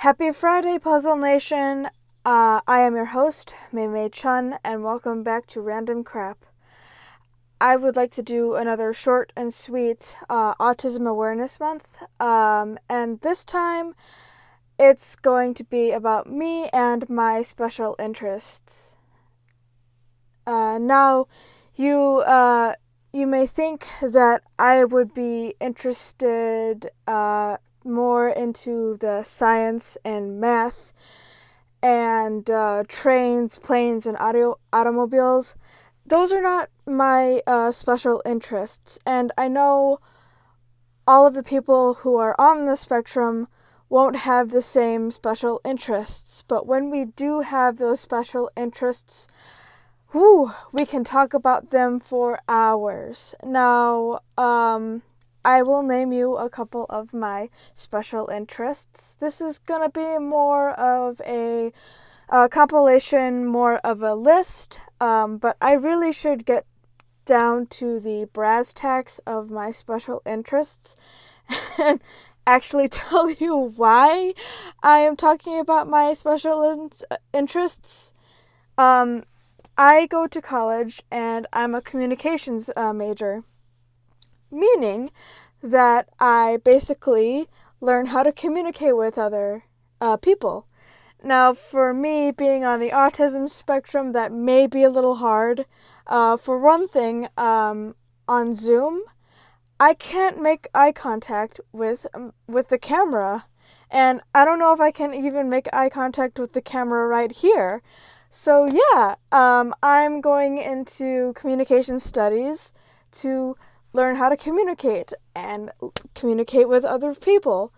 Happy Friday, Puzzle Nation! I am your host, Mei Mei Chun, and welcome back to Random Crap. I would like to do another short and sweet Autism Awareness Month, and this time it's going to be about me and my special interests. Now, you you may think that I would be interested more into the science and math and trains, planes, and automobiles. Those are not my special interests, and I know all of the people who are on the spectrum won't have the same special interests, but when we do have those special interests, we can talk about them for hours. Now, I will name you a couple of my special interests. This is gonna be more of a compilation, more of a list, but I really should get down to the brass tacks of my special interests and actually tell you why I am talking about my special interests. I go to college and I'm a communications major, meaning that I basically learn how to communicate with other people. Now, for me, being on the autism spectrum, that may be a little hard. For one thing, on Zoom, I can't make eye contact with the camera, and I don't know if I can even make eye contact with the camera right here. So yeah, I'm going into communication studies to learn how to communicate and communicate with other people.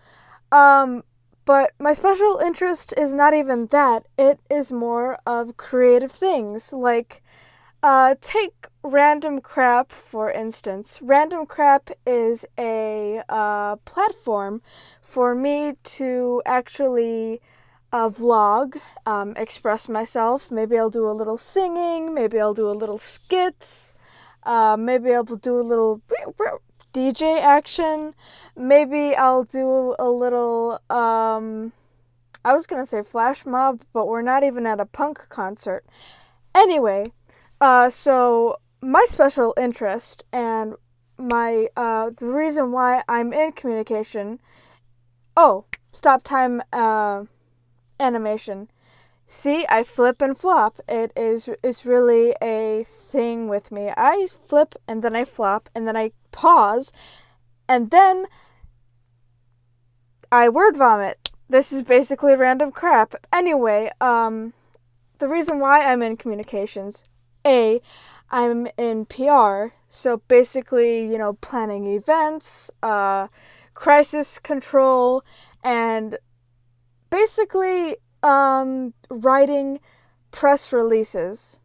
But my special interest is not even that. It is more of creative things, like take Random Crap, for instance. Random Crap is a platform for me to actually vlog, express myself. Maybe I'll do a little singing, maybe I'll do a little skits, maybe I'll do a little DJ action, maybe I'll do a little, I was gonna say flash mob, but we're not even at a punk concert. Anyway, so my special interest and the reason why I'm in communication. Oh, stop time animation. See, I flip and flop. It's really a thing with me. I flip and then I flop and then I pause and then I word vomit. This is basically random crap. Anyway, the reason why I'm in communications, I'm in PR, so basically, planning events, crisis control, and basically, writing press releases.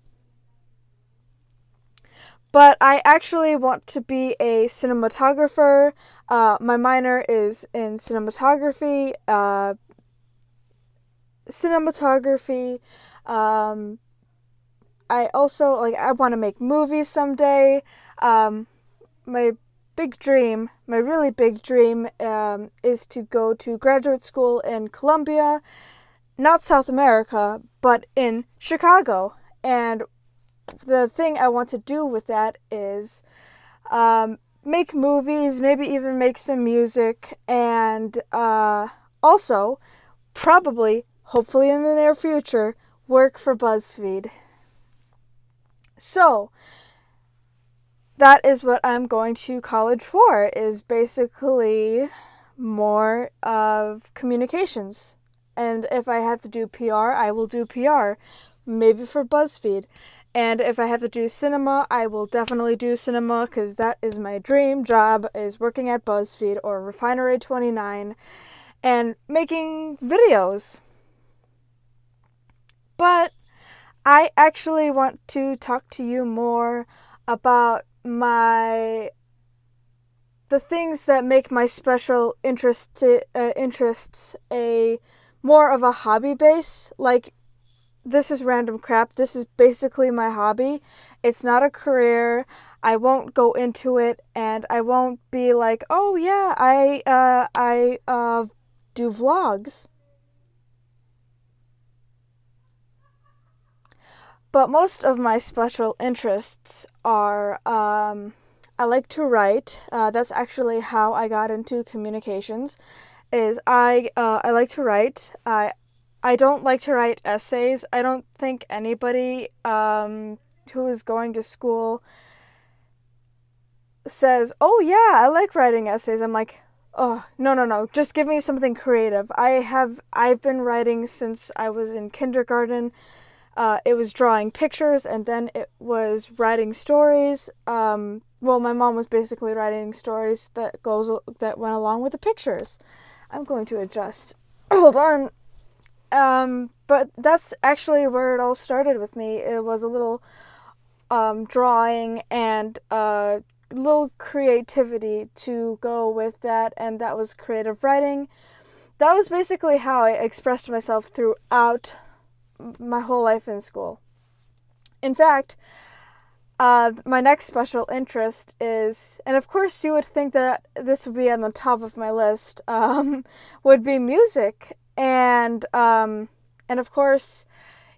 But I actually want to be a cinematographer. My minor is in cinematography. Um, I also I want to make movies someday. My my really big dream, is to go to graduate school in Columbia, not South America, but in Chicago. And the thing I want to do with that is make movies, maybe even make some music, and also, probably, hopefully in the near future, work for BuzzFeed. So, that is what I'm going to college for, is basically more of communications. And if I have to do PR, I will do PR, maybe for BuzzFeed. And if I have to do cinema, I will definitely do cinema, because that is my dream job, is working at BuzzFeed or Refinery 29 and making videos. But I actually want to talk to you more about the things that make my special interests a more of a hobby base. Like, this is random crap. This is basically my hobby. It's not a career. I won't go into it, and I won't be like, oh yeah, I do vlogs. But most of my special interests are I like to write. That's actually how I got into communications. Is I like to write. I don't like to write essays. I don't think anybody who is going to school says, "Oh yeah, I like writing essays." I'm like, "Oh, no. Just give me something creative." I've been writing since I was in kindergarten. It was drawing pictures, and then it was writing stories. Well, my mom was basically writing stories that went along with the pictures. I'm going to adjust. Hold on. But that's actually where it all started with me. It was a little drawing and little creativity to go with that, and that was creative writing. That was basically how I expressed myself throughout my whole life in school. In fact, my next special interest is, and of course you would think that this would be on the top of my list, would be music. And of course,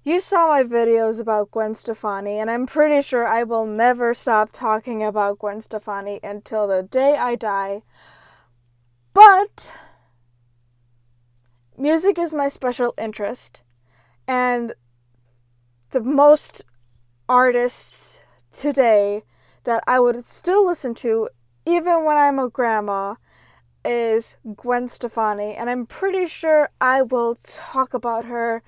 you saw my videos about Gwen Stefani, and I'm pretty sure I will never stop talking about Gwen Stefani until the day I die. But music is my special interest, and the most artists today that I would still listen to, even when I'm a grandma, is Gwen Stefani, and I'm pretty sure I will talk about her.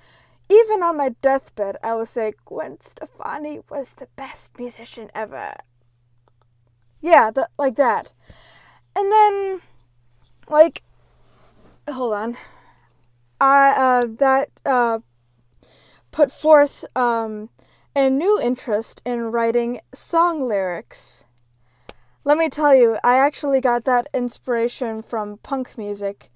Even on my deathbed, I will say Gwen Stefani was the best musician ever. Yeah, like that. And then, like, hold on. That put forth a new interest in writing song lyrics. Let me tell you, I actually got that inspiration from punk music.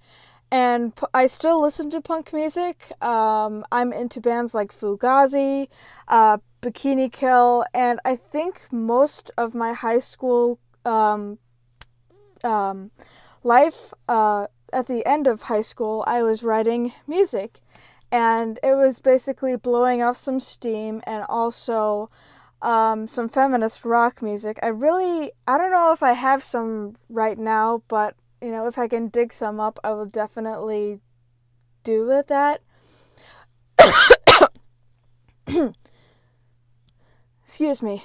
And I still listen to punk music. I'm into bands like Fugazi, Bikini Kill, and I think most of my high school life, at the end of high school, I was writing music. And it was basically blowing off some steam and also some feminist rock music. I don't know if I have some right now, but if I can dig some up, I will definitely do with that. Excuse me.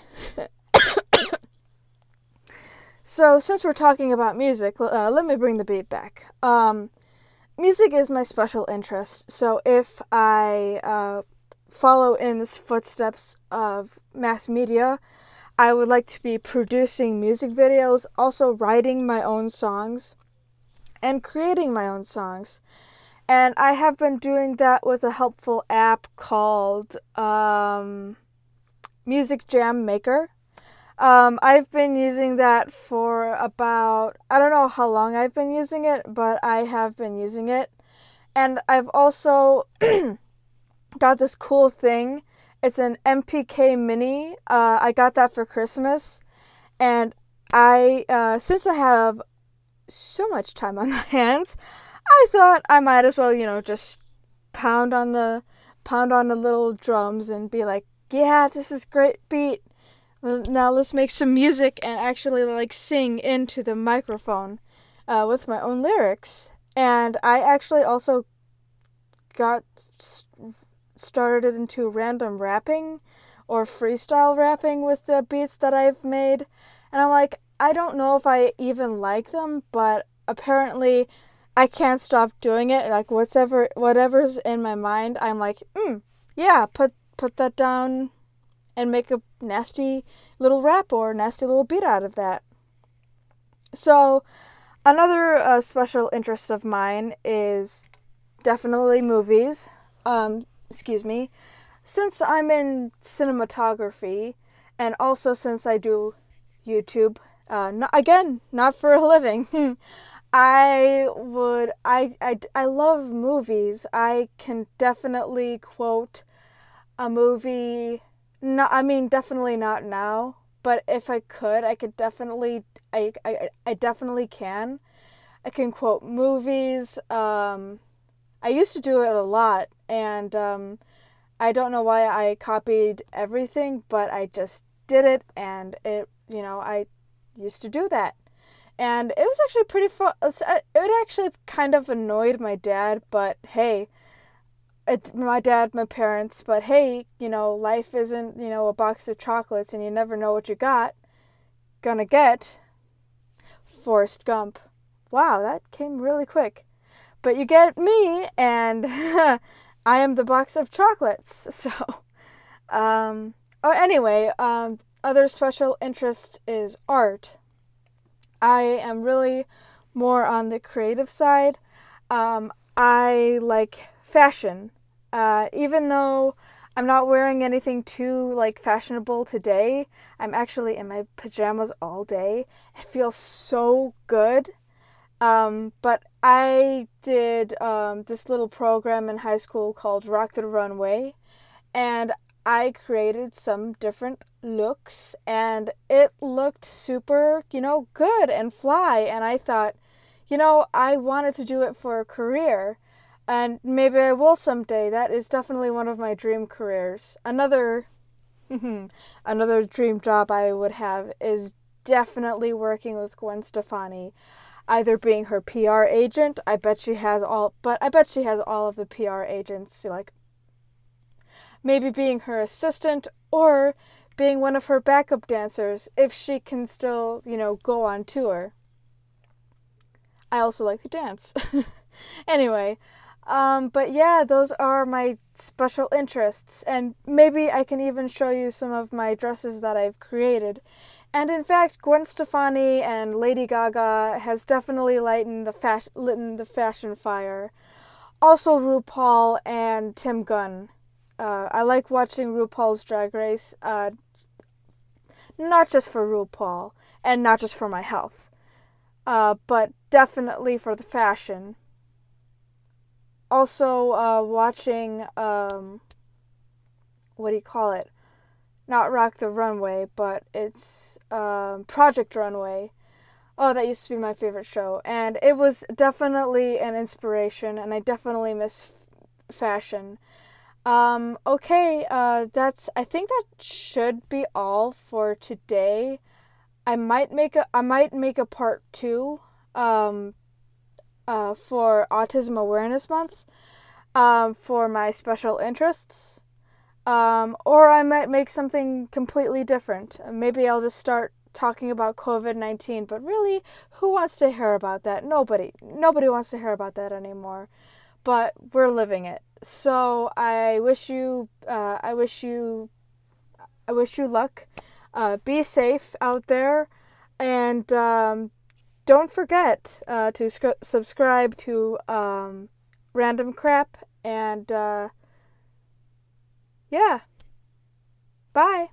So, since we're talking about music, let me bring the beat back. Music is my special interest, so if I follow in the footsteps of mass media, I would like to be producing music videos, also writing my own songs, and creating my own songs. And I have been doing that with a helpful app called Music Jam Maker. I've been using that for about, I don't know how long I've been using it, but I have been using it. And I've also got this cool thing. It's an MPK Mini. I got that for Christmas. And since I have so much time on my hands, I thought I might as well, just pound on the little drums and be like, yeah, this is great beat. Now let's make some music and actually sing into the microphone with my own lyrics. And I actually also got started into random rapping or freestyle rapping with the beats that I've made. And I'm like, I don't know if I even like them, but apparently I can't stop doing it. Like whatever's in my mind, I'm like, yeah, put that down and make a nasty little rap or nasty little beat out of that. So, another special interest of mine is definitely movies. Excuse me. Since I'm in cinematography, and also since I do YouTube, not for a living, I love movies. I can definitely quote a movie. No, I mean definitely not now. But if I could, I could definitely. I definitely can. I can quote movies. I used to do it a lot, and I don't know why I copied everything, but I just did it, and I used to do that. And it was actually pretty fun. It actually kind of annoyed my dad, but hey, it's my dad, my parents, but hey, life isn't, a box of chocolates and you never know what you gonna get. Forrest Gump. Wow, that came really quick. But you get me, and I am the box of chocolates. So, anyway, other special interest is art. I am really more on the creative side. I like fashion. Even though I'm not wearing anything too like fashionable today, I'm actually in my pajamas all day. It feels so good. But I did this little program in high school called Rock the Runway, and I created some different looks, and it looked super, good and fly. And I thought, I wanted to do it for a career, and maybe I will someday. That is definitely one of my dream careers. Another dream job I would have is definitely working with Gwen Stefani, either being her PR agent. I bet she has all of the PR agents, like maybe being her assistant or being one of her backup dancers if she can still, go on tour. I also like to dance. Anyway, but yeah, those are my special interests, and maybe I can even show you some of my dresses that I've created. And in fact, Gwen Stefani and Lady Gaga has definitely lit the fashion fire. Also, RuPaul and Tim Gunn. I like watching RuPaul's Drag Race, not just for RuPaul and not just for my health, but definitely for the fashion. Also, watching, what do you call it? Not Rock the Runway, but it's Project Runway. Oh, that used to be my favorite show. And it was definitely an inspiration, and I definitely miss fashion. Okay, I think that should be all for today. I might make a part two, um, for Autism Awareness Month, for my special interests. Or I might make something completely different. Maybe I'll just start talking about COVID-19, but really, who wants to hear about that? Nobody wants to hear about that anymore. But we're living it. So I wish you luck. Be safe out there, and don't forget to subscribe to Random Crap. And yeah, bye.